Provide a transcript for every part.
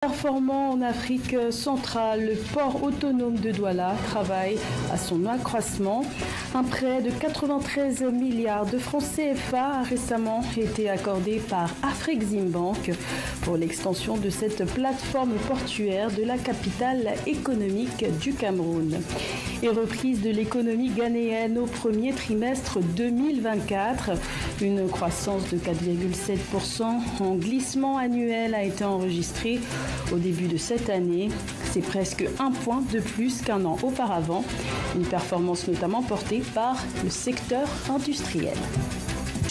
Performant en Afrique centrale, le port autonome de Douala travaille à son accroissement. Un prêt de 93 milliards de francs CFA a récemment été accordé par Afreximbank pour l'extension de cette plateforme portuaire de la capitale économique du Cameroun. Et reprise de l'économie ghanéenne au premier trimestre 2024. Une croissance de 4,7% en glissement annuel a été enregistrée au début de cette année. C'est presque un point de plus qu'un an auparavant. Une performance notamment portée par le secteur industriel.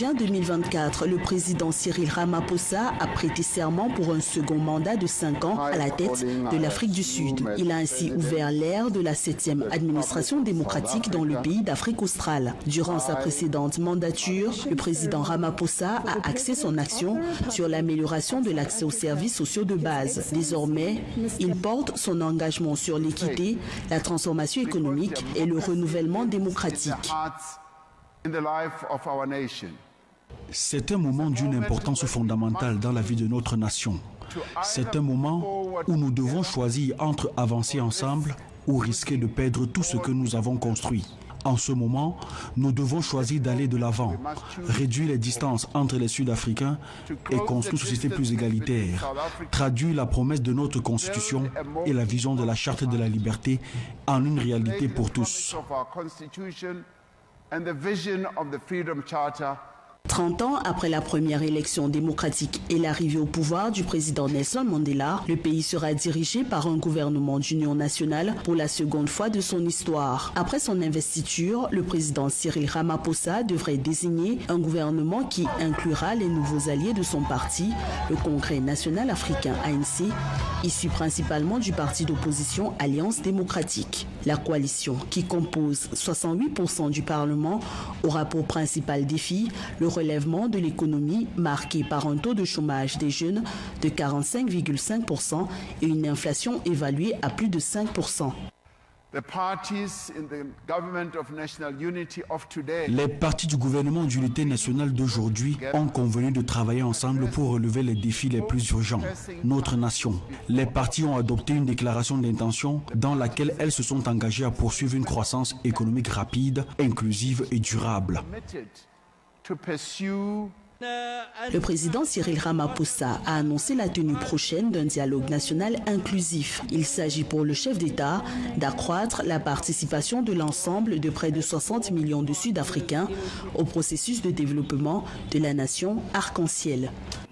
En 2024, le président Cyril Ramaphosa a prêté serment pour un second mandat de 5 ans à la tête de l'Afrique du Sud. Il a ainsi ouvert l'ère de la 7e administration démocratique dans le pays d'Afrique australe. Durant sa précédente mandature, le président Ramaphosa a axé son action sur l'amélioration de l'accès aux services sociaux de base. Désormais, il porte son engagement sur l'équité, la transformation économique et le renouvellement démocratique. C'est un moment d'une importance fondamentale dans la vie de notre nation. C'est un moment où nous devons choisir entre avancer ensemble ou risquer de perdre tout ce que nous avons construit. En ce moment, nous devons choisir d'aller de l'avant, réduire les distances entre les Sud-Africains et construire une société plus égalitaire, traduire la promesse de notre Constitution et la vision de la Charte de la liberté en une réalité pour tous. 30 ans après la première élection démocratique et l'arrivée au pouvoir du président Nelson Mandela, le pays sera dirigé par un gouvernement d'union nationale pour la seconde fois de son histoire. Après son investiture, le président Cyril Ramaphosa devrait désigner un gouvernement qui inclura les nouveaux alliés de son parti, le Congrès national africain ANC, issu principalement du parti d'opposition Alliance démocratique. La coalition, qui compose 68% du Parlement, aura pour principal défi le relèvement de l'économie marqué par un taux de chômage des jeunes de 45,5% et une inflation évaluée à plus de 5%. Les partis du gouvernement d'unité nationale d'aujourd'hui ont convenu de travailler ensemble pour relever les défis les plus urgents. Notre nation. Les partis ont adopté une déclaration d'intention dans laquelle elles se sont engagées à poursuivre une croissance économique rapide, inclusive et durable. Le président Cyril Ramaphosa a annoncé la tenue prochaine d'un dialogue national inclusif. Il s'agit pour le chef d'État d'accroître la participation de l'ensemble de près de 60 millions de Sud-Africains au processus de développement de la nation arc-en-ciel.